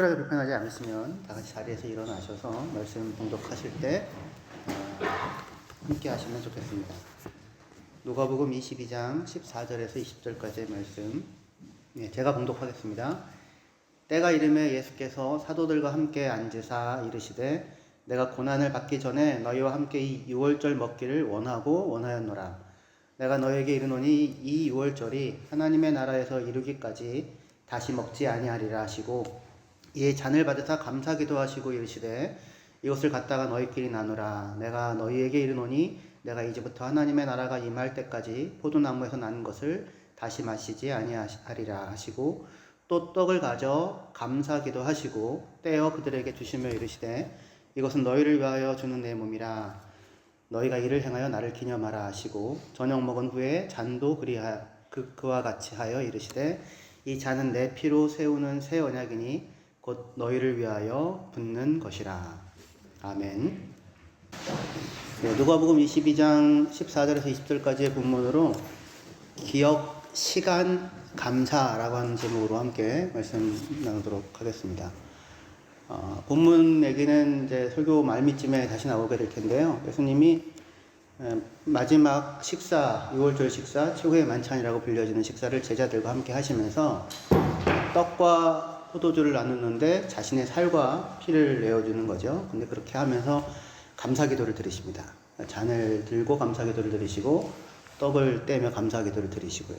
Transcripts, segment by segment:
특별하게 불편하지 않으시면 다 같이 자리에서 일어나셔서 말씀 봉독하실 때 함께 하시면 좋겠습니다. 누가복음 22장 14절에서 20절까지의 말씀, 제가 봉독하겠습니다. 때가 이름에 예수께서 사도들과 함께 앉으사 이르시되 내가 고난을 받기 전에 너희와 함께 이 유월절 먹기를 원하였노라. 내가 너희에게 이르노니 이 유월절이 하나님의 나라에서 이루기까지 다시 먹지 아니하리라 하시고 이에 잔을 받으사 감사기도 하시고 이르시되 이것을 갖다가 너희끼리 나누라. 내가 너희에게 이르노니 내가 이제부터 하나님의 나라가 임할 때까지 포도나무에서 난 것을 다시 마시지 아니하리라 하시고 또 떡을 가져 감사기도 하시고 떼어 그들에게 주시며 이르시되 이것은 너희를 위하여 주는 내 몸이라. 너희가 이를 행하여 나를 기념하라 하시고 저녁 먹은 후에 잔도 그와 같이 하여 이르시되 이 잔은 내 피로 세우는 새 언약이니 곧 너희를 위하여 붓는 것이라. 아멘. 누가복음 22장 14절에서 20절까지의 본문으로 기억, 시간, 감사라고 하는 제목으로 함께 말씀 나누도록 하겠습니다. 본문 얘기는 이제 설교 말미쯤에 다시 나오게 될 텐데요. 예수님이 마지막 식사, 6월절 식사, 최후의 만찬이라고 불려지는 식사를 제자들과 함께 하시면서 떡과 포도주를 나누는데 자신의 살과 피를 내어주는 거죠. 근데 그렇게 하면서 감사기도를 드리십니다. 잔을 들고 감사기도를 드리시고 떡을 떼며 감사기도를 드리시고요.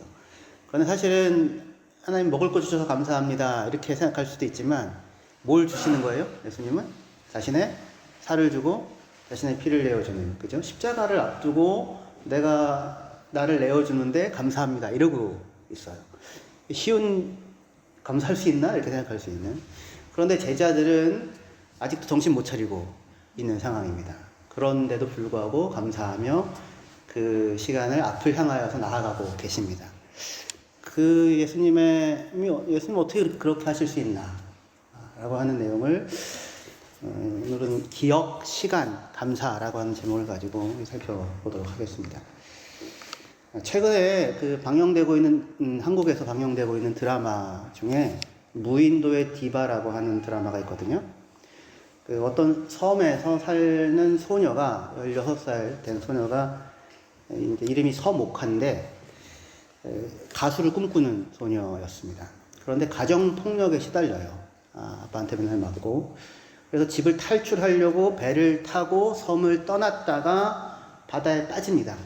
그런데 사실은 하나님 먹을 거 주셔서 감사합니다 이렇게 생각할 수도 있지만 뭘 주시는 거예요? 예수님은 자신의 살을 주고 자신의 피를 내어주는, 그죠? 십자가를 앞두고 내가 나를 내어주는데 감사합니다 이러고 있어요. 쉬운 감사할 수 있나? 이렇게 생각할 수 있는. 그런데 제자들은 아직도 정신 못 차리고 있는 상황입니다. 그런데도 불구하고 감사하며 그 시간을 앞을 향하여서 나아가고 계십니다. 예수님 어떻게 그렇게 하실 수 있나? 라고 하는 내용을 오늘은 기억, 시간, 감사라고 하는 제목을 가지고 살펴보도록 하겠습니다. 최근에 한국에서 방영되고 있는 드라마 중에 무인도의 디바라고 하는 드라마가 있거든요. 어떤 섬에서 사는 소녀가, 16살 된 소녀가, 이름이 서목한데, 가수를 꿈꾸는 소녀였습니다. 그런데 가정폭력에 시달려요. 아빠한테 맨날 맞고. 그래서 집을 탈출하려고 배를 타고 섬을 떠났다가 바다에 빠집니다.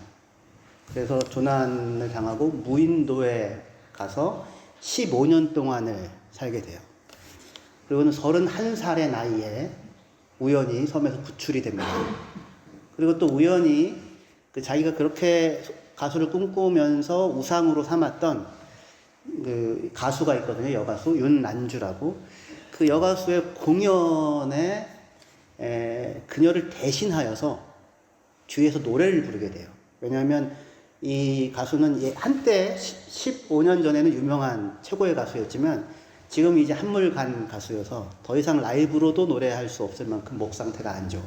그래서 조난을 당하고 무인도에 가서 15년 동안을 살게 돼요. 그리고는 31살의 나이에 우연히 섬에서 구출이 됩니다. 그리고 또 우연히 자기가 그렇게 가수를 꿈꾸면서 우상으로 삼았던 그 가수가 있거든요. 여가수 윤난주라고. 그 여가수의 공연에 그녀를 대신하여서 주위에서 노래를 부르게 돼요. 왜냐하면 이 가수는 한때 15년 전에는 유명한 최고의 가수였지만 지금 이제 한물간 가수여서 더 이상 라이브로도 노래할 수 없을 만큼 목 상태가 안 좋은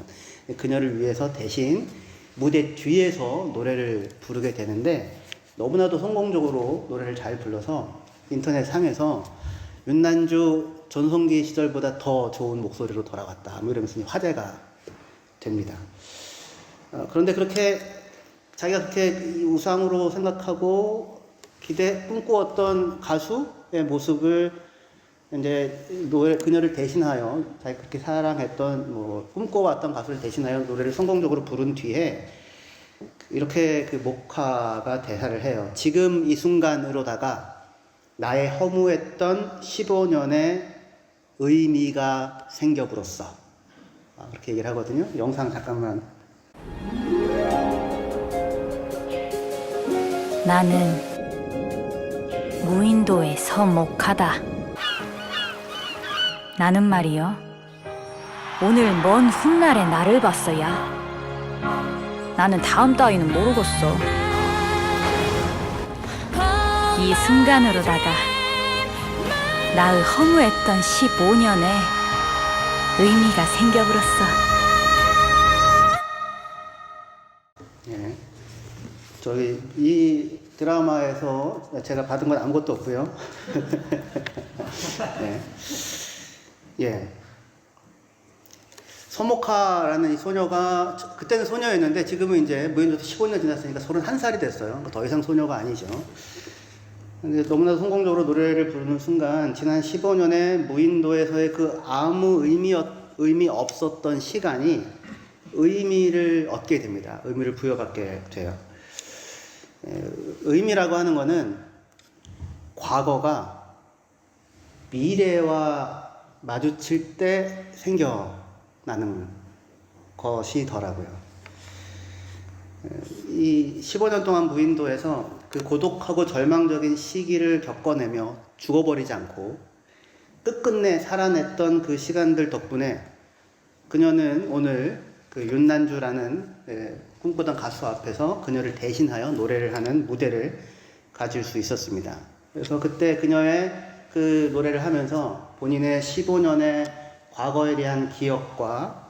그녀를 위해서 대신 무대 뒤에서 노래를 부르게 되는데 너무나도 성공적으로 노래를 잘 불러서 인터넷 상에서 윤난주 전성기 시절보다 더 좋은 목소리로 돌아왔다 이러면서 화제가 됩니다. 그런데 자기가 그렇게 우상으로 생각하고 꿈꾸었던 가수의 모습을 이제 그녀를 대신하여 자기가 그렇게 사랑했던 꿈꿔왔던 가수를 대신하여 노래를 성공적으로 부른 뒤에 이렇게 그 목화가 대사를 해요. 지금 이 순간으로다가 나의 허무했던 15년의 의미가 생겨버렸어. 그렇게 얘기를 하거든요. 영상 잠깐만. 나는 무인도의 서목하다. 나는 말이여, 오늘 먼 훗날의 나를 봤어야. 나는 다음 따위는 모르겠어. 이 순간으로다가 나의 허무했던 15년의 의미가 생겨버렸어. 이 드라마에서 제가 받은 건 아무것도 없고요. 네. 예. 서모카라는 이 소녀가 그때는 소녀였는데 지금은 이제 무인도에서 15년 지났으니까 31살이 됐어요. 그러니까 더 이상 소녀가 아니죠. 근데 너무나 성공적으로 노래를 부르는 순간 지난 15년의 무인도에서의 그 아무 의미 없었던 시간이 의미를 얻게 됩니다. 의미를 부여받게 돼요. 의미라고 하는 거는 과거가 미래와 마주칠 때 생겨나는 것이더라고요. 이 15년 동안 무인도에서 그 고독하고 절망적인 시기를 겪어내며 죽어버리지 않고 끝끝내 살아냈던 그 시간들 덕분에 그녀는 오늘 그 윤난주라는 꿈꾸던 가수 앞에서 그녀를 대신하여 노래를 하는 무대를 가질 수 있었습니다. 그래서 그때 그녀의 그 노래를 하면서 본인의 15년의 과거에 대한 기억과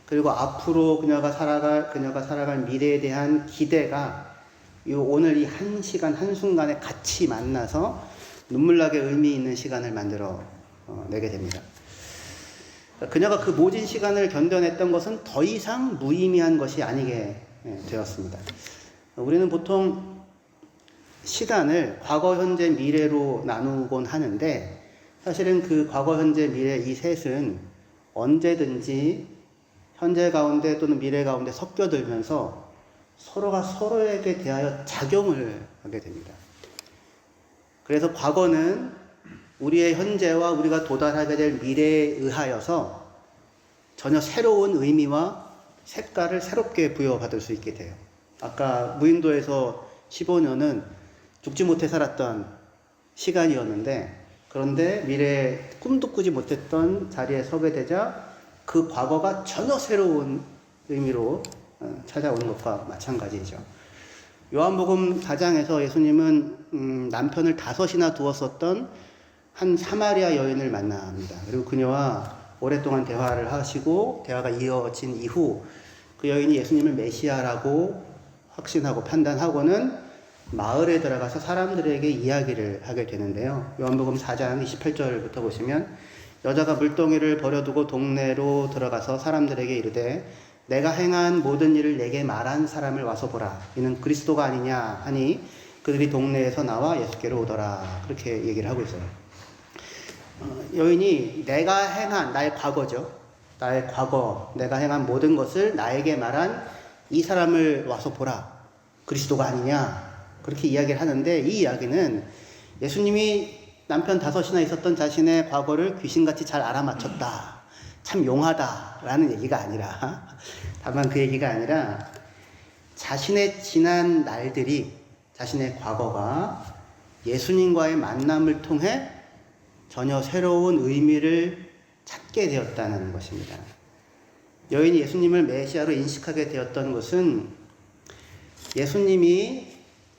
그리고 앞으로 그녀가 살아갈 미래에 대한 기대가 오늘 이 한 시간 한순간에 같이 만나서 눈물나게 의미 있는 시간을 만들어 내게 됩니다. 그녀가 그 모진 시간을 견뎌냈던 것은 더 이상 무의미한 것이 아니게 되었습니다. 우리는 보통 시간을 과거, 현재, 미래로 나누곤 하는데 사실은 그 과거, 현재, 미래 이 셋은 언제든지 현재 가운데 또는 미래 가운데 섞여들면서 서로가 서로에게 대하여 작용을 하게 됩니다. 그래서 과거는 우리의 현재와 우리가 도달하게 될 미래에 의하여서 전혀 새로운 의미와 색깔을 새롭게 부여받을 수 있게 돼요. 아까 무인도에서 15년은 죽지 못해 살았던 시간이었는데 그런데 미래에 꿈도 꾸지 못했던 자리에 서게 되자 그 과거가 전혀 새로운 의미로 찾아오는 것과 마찬가지죠. 요한복음 4장에서 예수님은 남편을 5이나 두었었던 한 사마리아 여인을 만납니다. 그리고 그녀와 오랫동안 대화를 하시고 대화가 이어진 이후 그 여인이 예수님을 메시아라고 확신하고 판단하고는 마을에 들어가서 사람들에게 이야기를 하게 되는데요. 요한복음 4장 28절부터 보시면 여자가 물동이를 버려두고 동네로 들어가서 사람들에게 이르되 내가 행한 모든 일을 내게 말한 사람을 와서 보라. 이는 그리스도가 아니냐 하니 그들이 동네에서 나와 예수께로 오더라. 그렇게 얘기를 하고 있어요. 여인이 내가 행한 나의 과거죠. 나의 과거, 내가 행한 모든 것을 나에게 말한 이 사람을 와서 보라. 그리스도가 아니냐. 그렇게 이야기를 하는데 이 이야기는 예수님이 남편 5이나 있었던 자신의 과거를 귀신같이 잘 알아맞혔다. 참 용하다. 라는 얘기가 아니라 다만 그 얘기가 아니라 자신의 지난 날들이 자신의 과거가 예수님과의 만남을 통해 전혀 새로운 의미를 찾게 되었다는 것입니다. 여인이 예수님을 메시아로 인식하게 되었던 것은 예수님이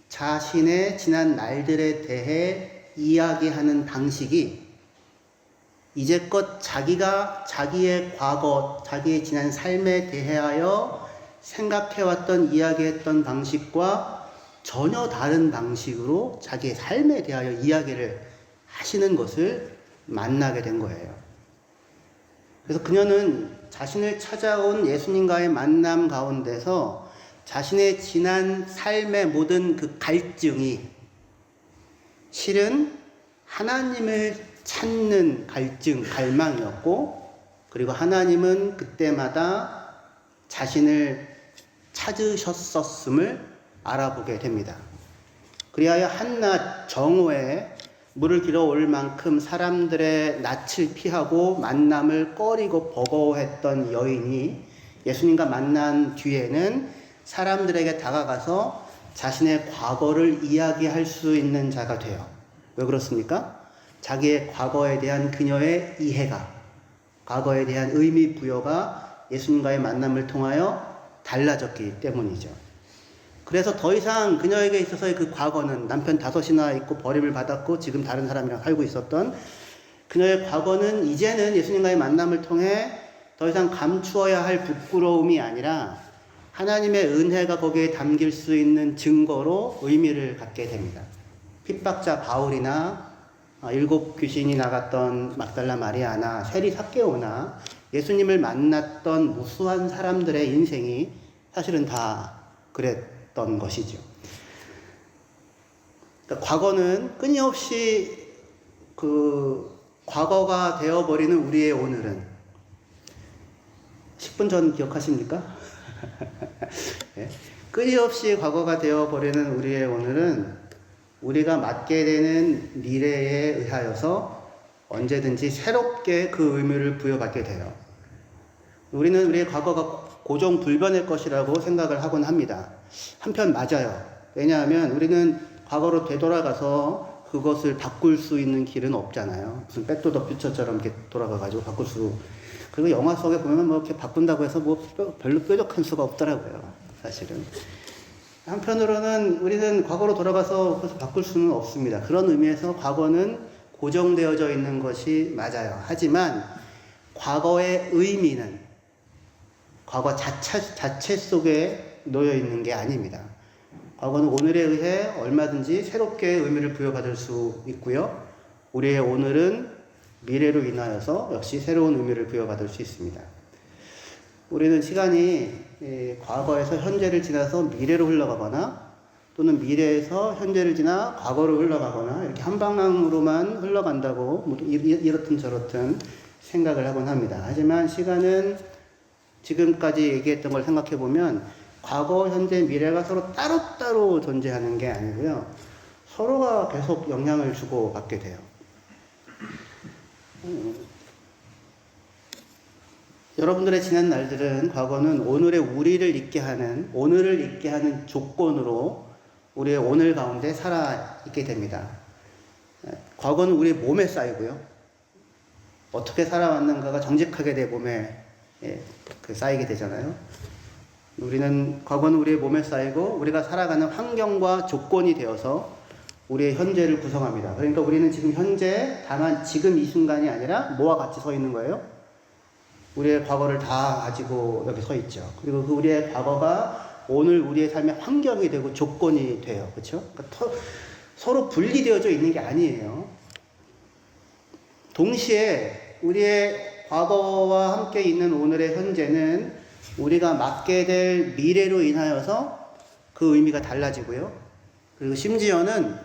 자신의 지난 날들에 대해 이야기하는 방식이 이제껏 자기가 자기의 과거, 자기의 지난 삶에 대하여 생각해왔던, 이야기했던 방식과 전혀 다른 방식으로 자기의 삶에 대하여 이야기를 하시는 것을 만나게 된 거예요. 그래서 그녀는 자신을 찾아온 예수님과의 만남 가운데서 자신의 지난 삶의 모든 그 갈증이 실은 하나님을 찾는 갈증, 갈망이었고, 그리고 하나님은 그때마다 자신을 찾으셨었음을 알아보게 됩니다. 그리하여 한낮 정오에 물을 길어올 만큼 사람들의 낯을 피하고 만남을 꺼리고 버거워했던 여인이 예수님과 만난 뒤에는 사람들에게 다가가서 자신의 과거를 이야기할 수 있는 자가 돼요. 왜 그렇습니까? 자기의 과거에 대한 그녀의 이해가, 과거에 대한 의미 부여가 예수님과의 만남을 통하여 달라졌기 때문이죠. 그래서 더 이상 그녀에게 있어서의 그 과거는 남편 5이나 있고 버림을 받았고 지금 다른 사람이랑 살고 있었던 그녀의 과거는 이제는 예수님과의 만남을 통해 더 이상 감추어야 할 부끄러움이 아니라 하나님의 은혜가 거기에 담길 수 있는 증거로 의미를 갖게 됩니다. 핍박자 바울이나 일곱 귀신이 나갔던 막달라 마리아나 세리 삭개오나 예수님을 만났던 무수한 사람들의 인생이 사실은 다 그랬던 것이죠. 그러니까 과거는 끊임없이 과거가 되어버리는 우리의 오늘은 10분 전 기억하십니까? 네. 끊임없이 과거가 되어버리는 우리의 오늘은 우리가 맞게 되는 미래에 의하여서 언제든지 새롭게 그 의미를 부여받게 돼요. 우리는 우리의 과거가 고정불변일 것이라고 생각을 하곤 합니다. 한편 맞아요. 왜냐하면 우리는 과거로 되돌아가서 그것을 바꿀 수 있는 길은 없잖아요. 무슨 백투더 퓨처처럼 이렇게 돌아가가지고 바꿀 수. 그리고 영화 속에 보면 뭐 이렇게 바꾼다고 해서 뭐 별로 뾰족한 수가 없더라고요. 사실은. 한편으로는 우리는 과거로 돌아가서 그것을 바꿀 수는 없습니다. 그런 의미에서 과거는 고정되어져 있는 것이 맞아요. 하지만 과거의 의미는 과거 자체 속에 놓여 있는 게 아닙니다. 과거는 오늘에 의해 얼마든지 새롭게 의미를 부여받을 수 있고요. 우리의 오늘은 미래로 인하여서 역시 새로운 의미를 부여받을 수 있습니다. 우리는 시간이 과거에서 현재를 지나서 미래로 흘러가거나 또는 미래에서 현재를 지나 과거로 흘러가거나 이렇게 한 방향으로만 흘러간다고 이렇든 저렇든 생각을 하곤 합니다. 하지만 시간은 지금까지 얘기했던 걸 생각해 보면 과거, 현재, 미래가 서로 따로따로 존재하는 게 아니고요. 서로가 계속 영향을 주고 받게 돼요. 여러분들의 지난 날들은 과거는 오늘의 우리를 있게 하는, 오늘을 있게 하는 조건으로 우리의 오늘 가운데 살아 있게 됩니다. 과거는 우리 몸에 쌓이고요. 어떻게 살아왔는가가 정직하게 내 몸에 쌓이게 되잖아요. 과거는 우리의 몸에 쌓이고 우리가 살아가는 환경과 조건이 되어서 우리의 현재를 구성합니다. 그러니까 우리는 지금 현재 다만 지금 이 순간이 아니라 뭐와 같이 서 있는 거예요? 우리의 과거를 다 가지고 여기 서 있죠. 그리고 그 우리의 과거가 오늘 우리의 삶의 환경이 되고 조건이 돼요. 그렇죠? 그러니까 서로 분리되어져 있는 게 아니에요. 동시에 우리의 과거와 함께 있는 오늘의 현재는 우리가 맞게 될 미래로 인하여서 그 의미가 달라지고요. 그리고 심지어는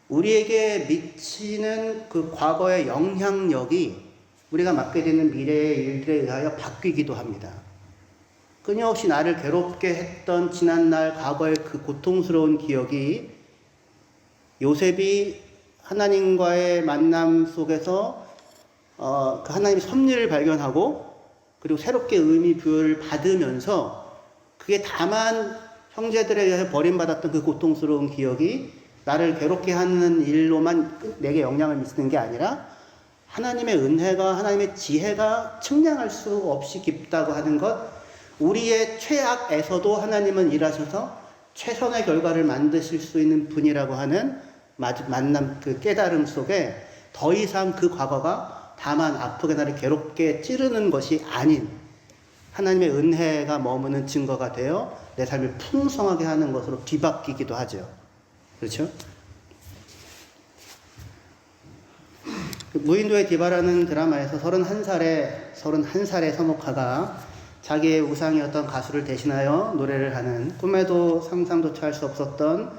우리에게 미치는 그 과거의 영향력이 우리가 맡게 되는 미래의 일들에 의하여 바뀌기도 합니다. 끊임없이 나를 괴롭게 했던 지난날 과거의 그 고통스러운 기억이 요셉이 하나님과의 만남 속에서 그 하나님의 섭리를 발견하고 그리고 새롭게 의미 부여를 받으면서 그게 다만 형제들에 의해서 버림받았던 그 고통스러운 기억이 나를 괴롭게 하는 일로만 내게 영향을 미치는 게 아니라 하나님의 은혜가 하나님의 지혜가 측량할 수 없이 깊다고 하는 것, 우리의 최악에서도 하나님은 일하셔서 최선의 결과를 만드실 수 있는 분이라고 하는 만남, 그 깨달음 속에 더 이상 그 과거가 다만 아프게 나를 괴롭게 찌르는 것이 아닌 하나님의 은혜가 머무는 증거가 되어 내 삶을 풍성하게 하는 것으로 뒤바뀌기도 하죠. 그렇죠? 무인도의 디바라는 드라마에서 31살의 서목하가 자기의 우상이었던 가수를 대신하여 노래를 하는 꿈에도 상상조차 할 수 없었던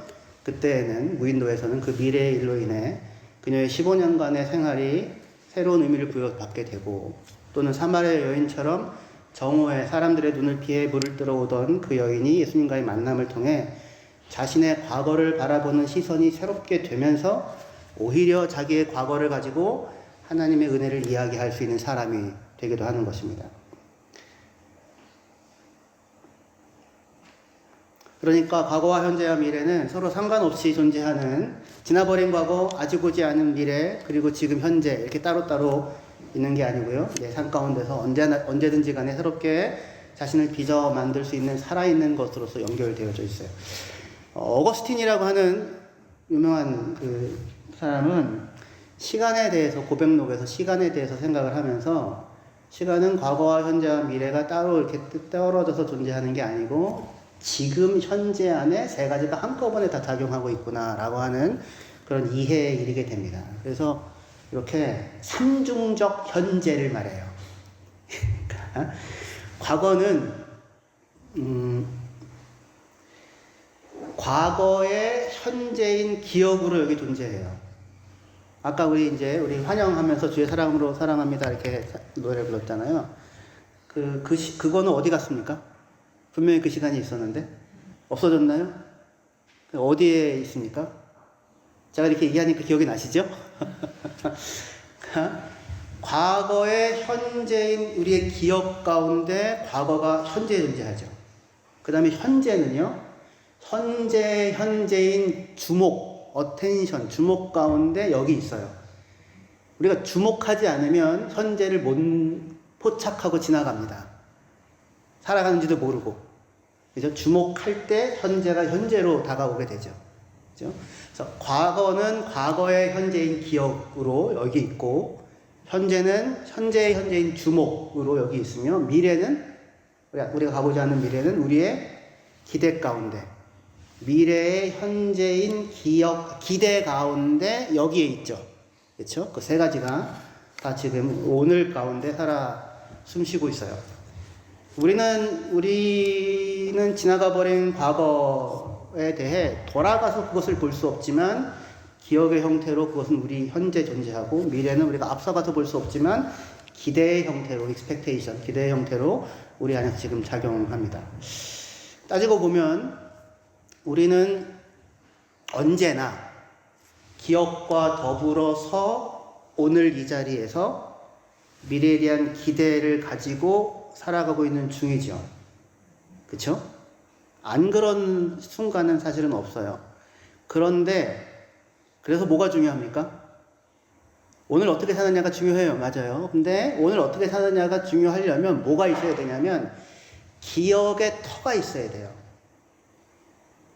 그때에는 무인도에서는 그 미래의 일로 인해 그녀의 15년간의 생활이 새로운 의미를 부여받게 되고 또는 사마리아 여인처럼 정오에 사람들의 눈을 피해 물을 들어오던 그 여인이 예수님과의 만남을 통해 자신의 과거를 바라보는 시선이 새롭게 되면서 오히려 자기의 과거를 가지고 하나님의 은혜를 이야기할 수 있는 사람이 되기도 하는 것입니다. 그러니까 과거와 현재와 미래는 서로 상관없이 존재하는 지나버린 과거, 아직 오지 않은 미래, 그리고 지금 현재 이렇게 따로따로 있는 게 아니고요. 내 삶 가운데서 언제든지 간에 새롭게 자신을 빚어 만들 수 있는 살아있는 것으로서 연결되어져 있어요. 어거스틴이라고 하는 유명한 그 사람은 시간에 대해서, 고백록에서 시간에 대해서 생각을 하면서 시간은 과거와 현재와 미래가 따로 이렇게 떨어져서 존재하는 게 아니고 지금 현재 안에 세 가지가 한꺼번에 다 작용하고 있구나라고 하는 그런 이해에 이르게 됩니다. 그래서 이렇게 삼중적 현재를 말해요. 그러니까 과거는 과거의 현재인 기억으로 여기 존재해요. 아까 우리 환영하면서 주의 사랑으로 사랑합니다 이렇게 노래를 불렀잖아요. 그거는 어디 갔습니까? 분명히 그 시간이 있었는데 없어졌나요? 어디에 있습니까? 제가 이렇게 얘기하니까 기억이 나시죠? 과거의 현재인 우리의 기억 가운데 과거가 현재에 존재하죠. 그 다음에 현재는요, 현재인 주목, 어텐션, 주목 가운데 여기 있어요. 우리가 주목하지 않으면 현재를 못 포착하고 지나갑니다. 살아가는지도 모르고. 그죠? 주목할 때 현재가 현재로 다가오게 되죠. 그죠? 그래서 과거는 과거의 현재인 기억으로 여기 있고, 현재는 현재인 주목으로 여기 있으며, 미래는, 우리가 가고자 하는 미래는 우리의 기대 가운데, 미래의 현재인 기대 가운데 여기에 있죠. 그렇죠? 그 세 가지가 다 지금 오늘 가운데 숨쉬고 있어요. 우리는 지나가 버린 과거에 대해 돌아가서 그것을 볼 수 없지만 기억의 형태로 그것은 우리 현재 존재하고, 미래는 우리가 앞서가서 볼 수 없지만 기대의 형태로, expectation, 기대의 형태로 우리 안에서 지금 작용합니다. 따지고 보면 우리는 언제나 기억과 더불어서 오늘 이 자리에서 미래에 대한 기대를 가지고 살아가고 있는 중이죠. 그쵸? 안 그런 순간은 사실은 없어요. 그런데 그래서 뭐가 중요합니까? 오늘 어떻게 사느냐가 중요해요. 맞아요. 근데 오늘 어떻게 사느냐가 중요하려면 뭐가 있어야 되냐면 기억의 터가 있어야 돼요.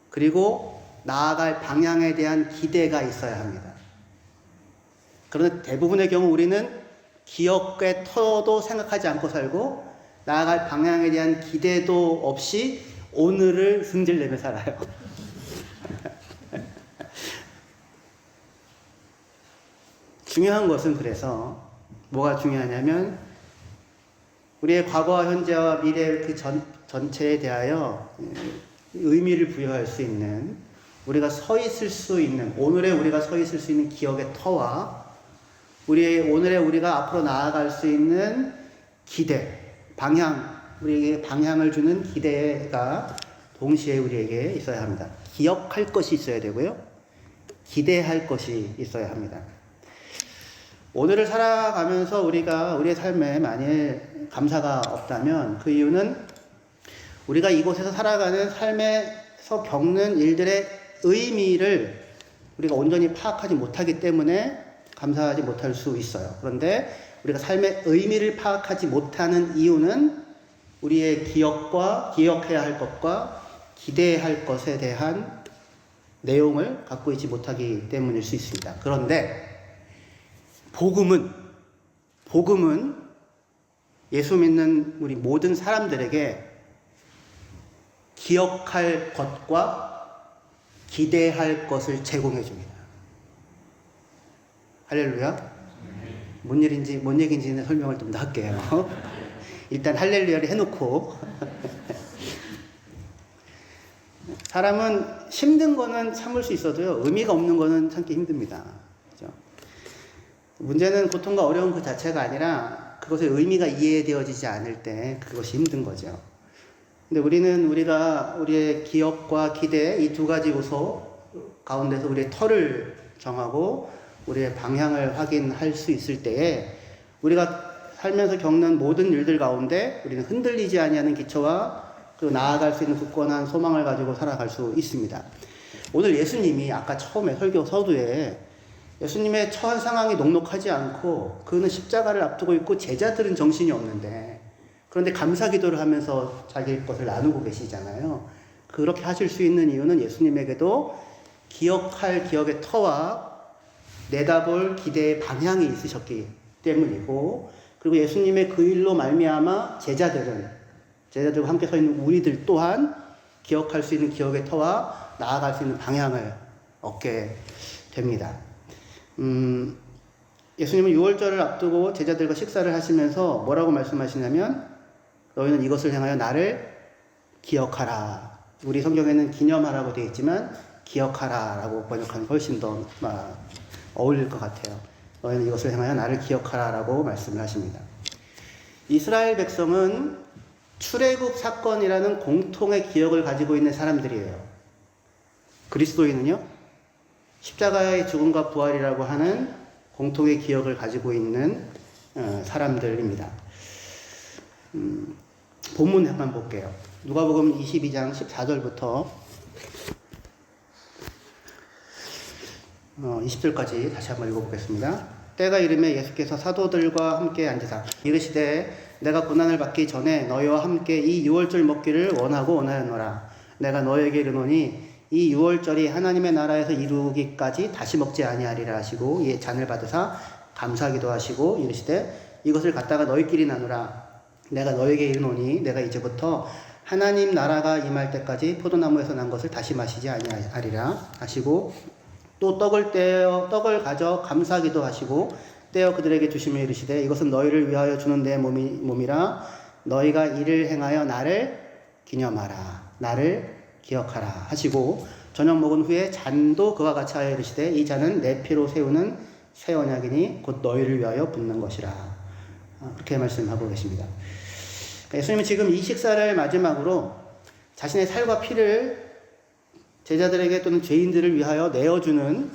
그리고 나아갈 방향에 대한 기대가 있어야 합니다. 그런데 대부분의 경우 우리는 기억의 터도 생각하지 않고 살고 나아갈 방향에 대한 기대도 없이 오늘을 승질내며 살아요. 중요한 것은 그래서 뭐가 중요하냐면 우리의 과거와 현재와 미래 그 전체에 대하여 의미를 부여할 수 있는, 우리가 서 있을 수 있는, 오늘에 우리가 서 있을 수 있는 기억의 터와 오늘에 우리가 앞으로 나아갈 수 있는 기대, 우리에게 방향을 주는 기대가 동시에 우리에게 있어야 합니다. 기억할 것이 있어야 되고요. 기대할 것이 있어야 합니다. 오늘을 살아가면서 우리의 삶에 만일 감사가 없다면 그 이유는 우리가 이곳에서 살아가는 삶에서 겪는 일들의 의미를 우리가 온전히 파악하지 못하기 때문에 감사하지 못할 수 있어요. 그런데 우리가 삶의 의미를 파악하지 못하는 이유는 우리의 기억해야 할 것과 기대할 것에 대한 내용을 갖고 있지 못하기 때문일 수 있습니다. 그런데 복음은 예수 믿는 우리 모든 사람들에게 기억할 것과 기대할 것을 제공해 줍니다. 할렐루야. 뭔 얘기인지는 설명을 좀 더 할게요. 일단 할렐루야를 해놓고 사람은 힘든 거는 참을 수 있어도요, 의미가 없는 거는 참기 힘듭니다. 그죠? 문제는 고통과 어려움 그 자체가 아니라 그것의 의미가 이해되어지지 않을 때 그것이 힘든 거죠. 근데 우리의 기억과 기대, 이 두 가지 요소 가운데서 우리의 터를 정하고 우리의 방향을 확인할 수 있을 때에 우리가 살면서 겪는 모든 일들 가운데 우리는 흔들리지 아니하는 기초와 그리고 나아갈 수 있는 굳건한 소망을 가지고 살아갈 수 있습니다. 오늘 예수님이 아까 처음에 설교 서두에 예수님의 처한 상황이 녹록하지 않고 그는 십자가를 앞두고 있고 제자들은 정신이 없는데, 그런데 감사 기도를 하면서 자기 것을 나누고 계시잖아요. 그렇게 하실 수 있는 이유는 예수님에게도 기억할 기억의 터와 내다볼 기대의 방향이 있으셨기 때문이고, 그리고 예수님의 그 일로 말미암아 제자들과 함께 서 있는 우리들 또한 기억할 수 있는 기억의 터와 나아갈 수 있는 방향을 얻게 됩니다. 예수님은 유월절을 앞두고 제자들과 식사를 하시면서 뭐라고 말씀하시냐면 너희는 이것을 향하여 나를 기억하라. 우리 성경에는 기념하라고 되어 있지만 기억하라 라고 번역하는 게 훨씬 더 어울릴 것 같아요. 너희는 이것을 향하여 나를 기억하라 라고 말씀을 하십니다. 이스라엘 백성은 출애굽 사건이라는 공통의 기억을 가지고 있는 사람들이에요. 그리스도인은요, 십자가의 죽음과 부활이라고 하는 공통의 기억을 가지고 있는 사람들입니다. 본문 한번 볼게요. 누가복음 22장 14절부터 20절까지 다시 한번 읽어보겠습니다. 때가 이르매 예수께서 사도들과 함께 앉으사 이르시되 내가 고난을 받기 전에 너희와 함께 이 유월절 먹기를 원하였노라. 내가 너희에게 이르노니 이 유월절이 하나님의 나라에서 이루기까지 다시 먹지 아니하리라 하시고 이에 잔을 받으사 감사하기도 하시고 이르시되 이것을 갖다가 너희끼리 나누라. 내가 너희에게 이르노니 내가 이제부터 하나님 나라가 임할 때까지 포도나무에서 난 것을 다시 마시지 아니하리라 하시고 또 떡을 가져 감사하기도 하시고 떼어 그들에게 주시며 이르시되 이것은 너희를 위하여 주는 내 몸이라. 너희가 이를 행하여 나를 기념하라. 나를 기억하라 하시고 저녁 먹은 후에 잔도 그와 같이 하여 이르시되 이 잔은 내 피로 세우는 새 언약이니 곧 너희를 위하여 붓는 것이라. 그렇게 말씀하고 계십니다. 예수님은 지금 이 식사를 마지막으로 자신의 살과 피를 제자들에게 또는 죄인들을 위하여 내어주는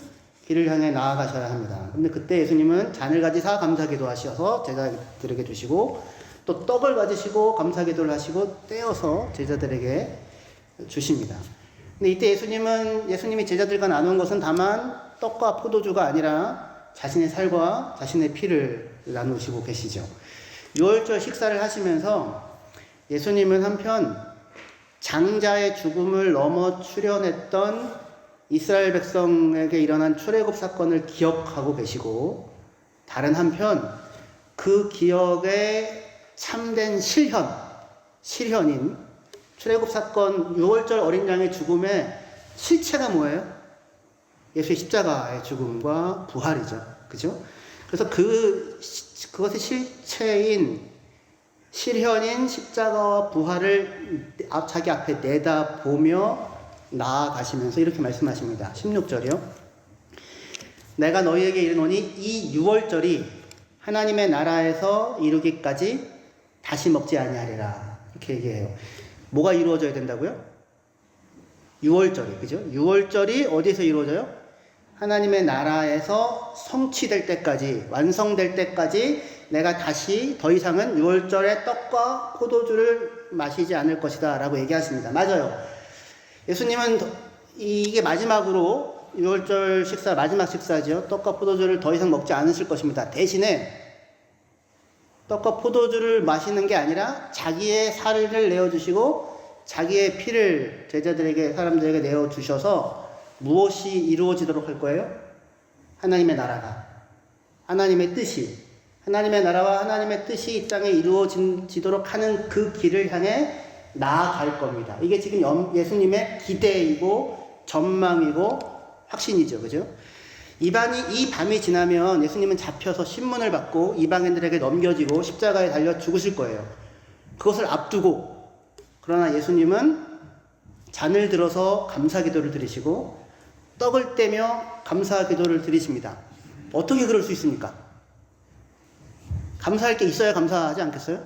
길을 향해 나아가셔야 합니다. 근데 그때 예수님은 잔을 가지사 감사기도 하셔서 제자들에게 주시고 또 떡을 가지시고 감사기도를 하시고 떼어서 제자들에게 주십니다. 근데 이때 예수님이 제자들과 나눈 것은 다만 떡과 포도주가 아니라 자신의 살과 자신의 피를 나누시고 계시죠. 유월절 식사를 하시면서 예수님은 한편 장자의 죽음을 넘어 출현했던 이스라엘 백성에게 일어난 출애굽 사건을 기억하고 계시고 다른 한편 그 기억에 참된 실현인 출애굽 사건 유월절 어린 양의 죽음의 실체가 뭐예요? 예수의 십자가의 죽음과 부활이죠. 그죠? 그래서 그것의 실현인 십자가와 부활을 자기 앞에 내다보며 나아가시면서 이렇게 말씀하십니다. 16절이요. 내가 너희에게 이르노니 이 유월절이 하나님의 나라에서 이루기까지 다시 먹지 아니하리라. 이렇게 얘기해요. 뭐가 이루어져야 된다고요? 유월절이, 그죠? 유월절이 어디에서 이루어져요? 하나님의 나라에서 성취될 때까지, 완성될 때까지 내가 다시 더 이상은 유월절의 떡과 포도주를 마시지 않을 것이다 라고 얘기하십니다. 맞아요. 예수님은 이게 마지막으로 유월절 식사, 마지막 식사죠. 떡과 포도주를 더 이상 먹지 않으실 것입니다. 대신에 떡과 포도주를 마시는 게 아니라 자기의 살을 내어주시고 자기의 피를 제자들에게, 사람들에게 내어주셔서 무엇이 이루어지도록 할 거예요? 하나님의 나라가, 하나님의 뜻이, 하나님의 나라와 하나님의 뜻이 이 땅에 이루어지도록 하는 그 길을 향해 나아갈 겁니다. 이게 지금 예수님의 기대이고 전망이고 확신이죠. 그죠? 이 밤이 지나면 예수님은 잡혀서 신문을 받고 이방인들에게 넘겨지고 십자가에 달려 죽으실 거예요. 그것을 앞두고, 그러나 예수님은 잔을 들어서 감사기도를 드리시고 떡을 떼며 감사기도를 드리십니다. 어떻게 그럴 수 있습니까? 감사할 게 있어야 감사하지 않겠어요?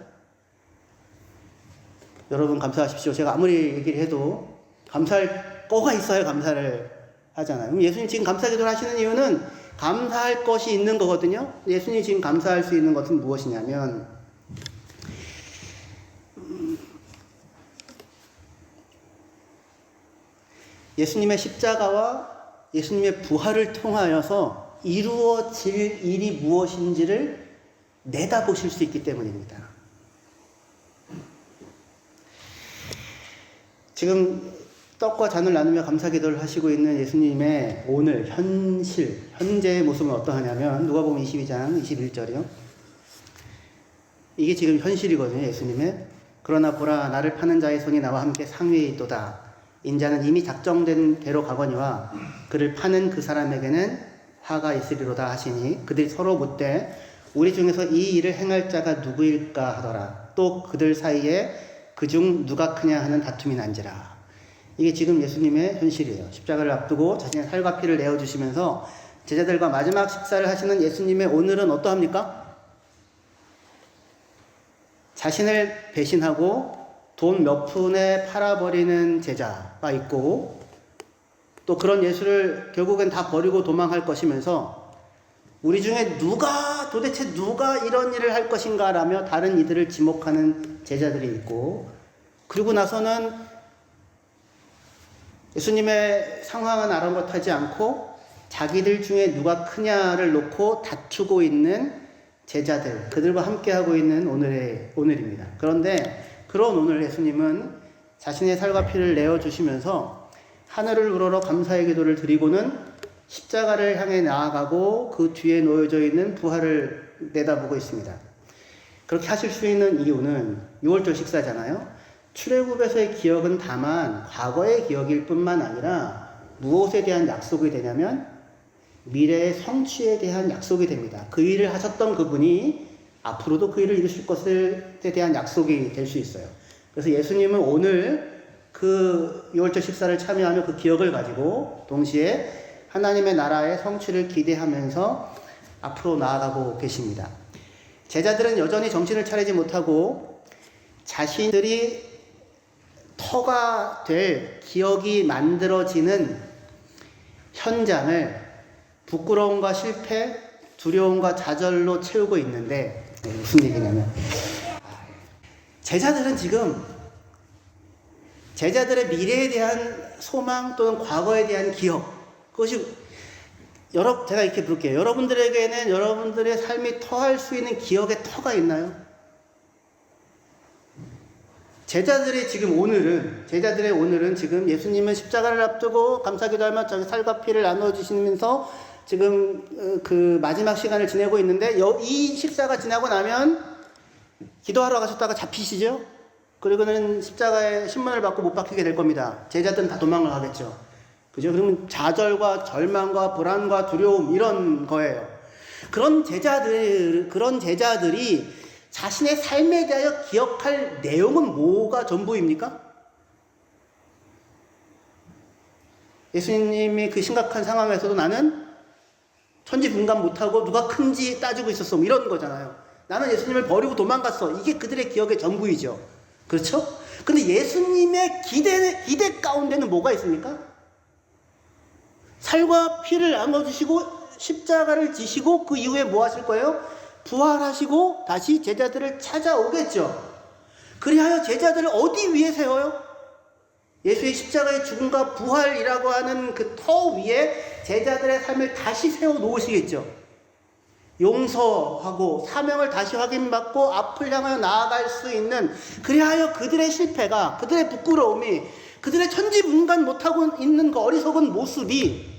여러분 감사하십시오. 제가 아무리 얘기를 해도 감사할 거가 있어야 감사를 하잖아요. 그럼 예수님 지금 감사기도를 하시는 이유는 감사할 것이 있는 거거든요. 예수님이 지금 감사할 수 있는 것은 무엇이냐면 예수님의 십자가와 예수님의 부활을 통하여서 이루어질 일이 무엇인지를 내다보실 수 있기 때문입니다. 지금 떡과 잔을 나누며 감사기도를 하시고 있는 예수님의 오늘 현재의 모습은 어떠하냐면 누가복음 22장 21절이요. 이게 지금 현실이거든요. 예수님의 그러나 보라 나를 파는 자의 손이 나와 함께 상위에 있도다. 인자는 이미 작정된 대로 가거니와 그를 파는 그 사람에게는 화가 있으리로다 하시니 그들이 서로 묻되 우리 중에서 이 일을 행할 자가 누구일까 하더라. 또 그들 사이에 그중 누가 크냐 하는 다툼이 난지라. 이게 지금 예수님의 현실이에요. 십자가를 앞두고 자신의 살과 피를 내어주시면서 제자들과 마지막 식사를 하시는 예수님의 오늘은 어떠합니까? 자신을 배신하고 돈 몇 푼에 팔아버리는 제자가 있고 또 그런 예수를 결국엔 다 버리고 도망할 것이면서 우리 중에 도대체 누가 이런 일을 할 것인가 라며 다른 이들을 지목하는 제자들이 있고 그리고 나서는 예수님의 상황은 아랑곳하지 않고 자기들 중에 누가 크냐를 놓고 다투고 있는 제자들, 그들과 함께하고 있는 오늘입니다. 그런데 그런 오늘 예수님은 자신의 살과 피를 내어주시면서 하늘을 우러러 감사의 기도를 드리고는 십자가를 향해 나아가고 그 뒤에 놓여져 있는 부활을 내다보고 있습니다. 그렇게 하실 수 있는 이유는 6월절 식사잖아요. 출애굽에서의 기억은 다만 과거의 기억일 뿐만 아니라 무엇에 대한 약속이 되냐면 미래의 성취에 대한 약속이 됩니다. 그 일을 하셨던 그분이 앞으로도 그 일을 이루실 것에 대한 약속이 될 수 있어요. 그래서 예수님은 오늘 그 6월절 식사를 참여하며 그 기억을 가지고 동시에 하나님의 나라의 성취를 기대하면서 앞으로 나아가고 계십니다. 제자들은 여전히 정신을 차리지 못하고 자신들이 터가 될 기억이 만들어지는 현장을 부끄러움과 실패, 두려움과 좌절로 채우고 있는데 무슨 얘기냐면 제자들은 지금 제자들의 미래에 대한 소망 또는 과거에 대한 기억 그것이 제가 이렇게 부를게요. 여러분들에게는 여러분들의 삶이 터할 수 있는 기억의 터가 있나요? 제자들의 오늘은 지금 예수님은 십자가를 앞두고 감사기도하며 자기 살과 피를 나눠주시면서 지금 그 마지막 시간을 지내고 있는데 이 식사가 지나고 나면 기도하러 가셨다가 잡히시죠? 그리고는 십자가에 신문을 받고 못 박히게 될 겁니다. 제자들은 다 도망을 가겠죠. 그죠? 그러면 좌절과 절망과 불안과 두려움 이런 거예요. 그런 제자들이 자신의 삶에 대하여 기억할 내용은 뭐가 전부입니까? 예수님이 그 심각한 상황에서도 나는 천지분간 못하고 누가 큰지 따지고 있었어. 이런 거잖아요. 나는 예수님을 버리고 도망갔어. 이게 그들의 기억의 전부이죠. 그렇죠? 근데 예수님의 기대 가운데는 뭐가 있습니까? 살과 피를 나눠주시고 십자가를 지시고 그 이후에 뭐 하실 거예요? 부활하시고 다시 제자들을 찾아오겠죠. 그리하여 제자들을 어디 위에 세워요? 예수의 십자가의 죽음과 부활이라고 하는 그 터 위에 제자들의 삶을 다시 세워 놓으시겠죠. 용서하고 사명을 다시 확인받고 앞을 향하여 나아갈 수 있는 그리하여 그들의 실패가 그들의 부끄러움이 그들의 천지분간 못하고 있는 그 어리석은 모습이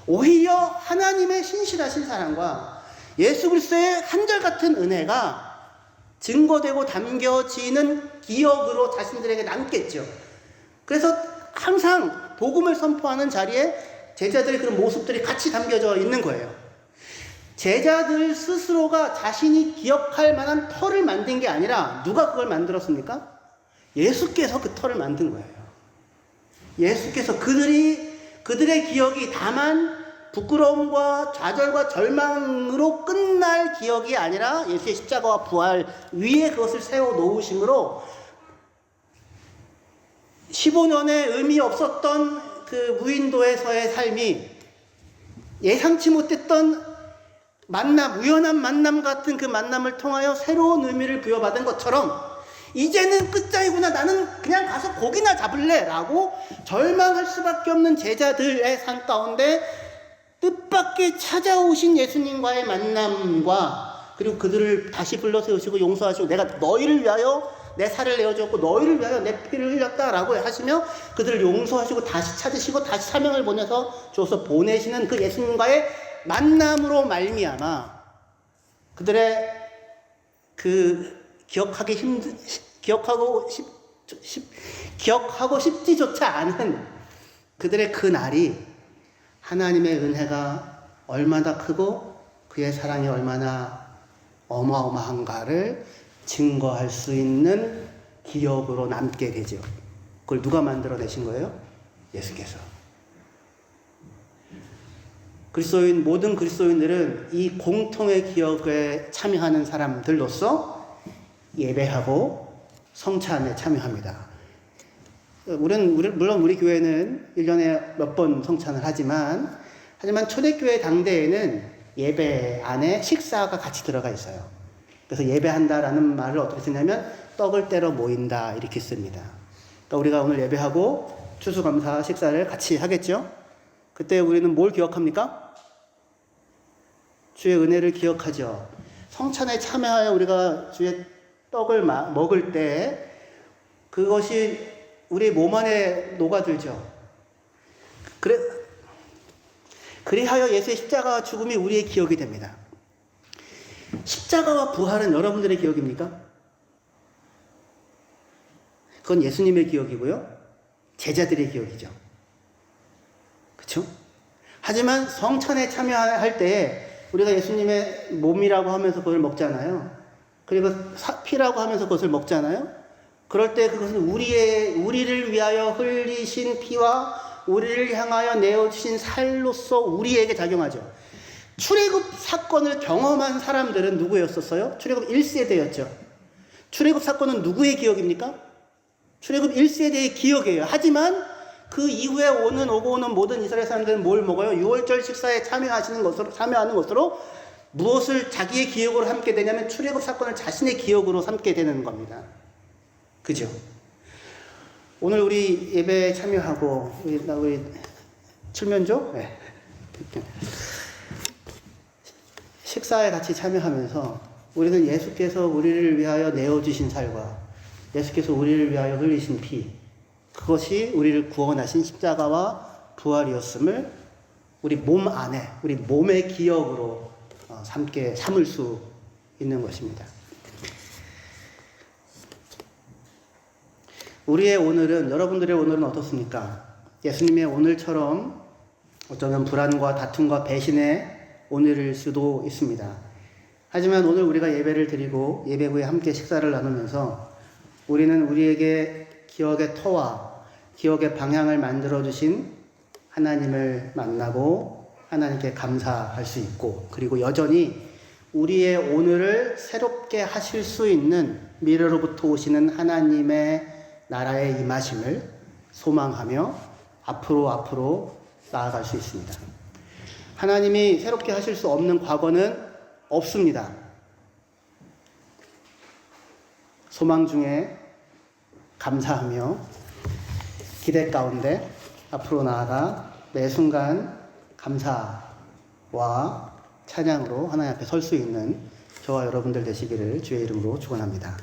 오히려 하나님의 신실하신 사랑과 예수 그리스도의 한결같은 은혜가 증거되고 담겨지는 기억으로 자신들에게 남겠죠. 그래서 항상 복음을 선포하는 자리에 제자들의 그런 모습들이 같이 담겨져 있는 거예요. 제자들 스스로가 자신이 기억할 만한 터를 만든 게 아니라 누가 그걸 만들었습니까? 예수께서 그 터를 만든 거예요. 예수께서 그들의 기억이 다만 부끄러움과 좌절과 절망으로 끝날 기억이 아니라 예수의 십자가와 부활 위에 그것을 세워 놓으심으로 15년의 의미 없었던 그 무인도에서의 삶이 예상치 못했던 우연한 만남 같은 그 만남을 통하여 새로운 의미를 부여받은 것처럼 이제는 끝장이구나 나는 그냥 가서 고기나 잡을래 라고 절망할 수밖에 없는 제자들의 삶 가운데 뜻밖의 찾아오신 예수님과의 만남과 그리고 그들을 다시 불러 세우시고 용서하시고 내가 너희를 위하여 내 살을 내어주었고 너희를 위하여 내 피를 흘렸다라고 하시며 그들을 용서하시고 다시 찾으시고 다시 사명을 줘서 보내시는 그 예수님과의 만남으로 말미암아 그들의 그 기억하고 기억하고 싶지조차 않은 그들의 그 날이 하나님의 은혜가 얼마나 크고 그의 사랑이 얼마나 어마어마한가를 증거할 수 있는 기억으로 남게 되죠. 그걸 누가 만들어내신 거예요? 예수께서. 모든 그리스도인들은 이 공통의 기억에 참여하는 사람들로서 예배하고 성찬에 참여합니다. 물론 우리 교회는 1년에 몇 번 성찬을 하지만 초대교회 당대에는 예배 안에 식사가 같이 들어가 있어요. 그래서 예배한다라는 말을 어떻게 쓰냐면 떡을 떼러 모인다 이렇게 씁니다. 그러니까 우리가 오늘 예배하고 추수감사 식사를 같이 하겠죠. 그때 우리는 뭘 기억합니까? 주의 은혜를 기억하죠. 성찬에 참여하여 우리가 주의 떡을 먹을 때 그것이 우리 몸 안에 녹아들죠. 그리하여 예수의 십자가와 죽음이 우리의 기억이 됩니다. 십자가와 부활은 여러분들의 기억입니까? 그건 예수님의 기억이고요. 제자들의 기억이죠. 그렇죠? 하지만 성찬에 참여할 때 우리가 예수님의 몸이라고 하면서 그걸 먹잖아요. 그리고 피라고 하면서 그것을 먹잖아요. 그럴 때 그것은 우리를 위하여 흘리신 피와 우리를 향하여 내어주신 살로서 우리에게 작용하죠. 출애굽 사건을 경험한 사람들은 누구였었어요? 출애굽 1세대였죠. 출애굽 사건은 누구의 기억입니까? 출애굽 1세대의 기억이에요. 하지만 그 이후에 오고 오는 모든 이스라엘 사람들은 뭘 먹어요? 6월절 식사에 참여하는 것으로 무엇을 자기의 기억으로 삼게 되냐면 출애굽 사건을 자신의 기억으로 삼게 되는 겁니다. 그죠? 오늘 우리 예배에 참여하고 우리 칠면조? 네. 식사에 같이 참여하면서 우리는 예수께서 우리를 위하여 내어주신 살과 예수께서 우리를 위하여 흘리신 피, 그것이 우리를 구원하신 십자가와 부활이었음을 우리 몸 안에, 우리 몸의 기억으로 삼을 수 있는 것입니다. 우리의 오늘은, 여러분들의 오늘은 어떻습니까? 예수님의 오늘처럼 어쩌면 불안과 다툼과 배신의 오늘일 수도 있습니다. 하지만 오늘 우리가 예배를 드리고 예배 후에 함께 식사를 나누면서 우리는 우리에게 기억의 터와 기억의 방향을 만들어주신 하나님을 만나고 하나님께 감사할 수 있고, 그리고 여전히 우리의 오늘을 새롭게 하실 수 있는 미래로부터 오시는 하나님의 나라의 임하심을 소망하며 앞으로 나아갈 수 있습니다. 하나님이 새롭게 하실 수 없는 과거는 없습니다. 소망 중에 감사하며 기대 가운데 앞으로 나아가 매 순간 감사와 찬양으로 하나님 앞에 설 수 있는 저와 여러분들 되시기를 주의 이름으로 축원합니다.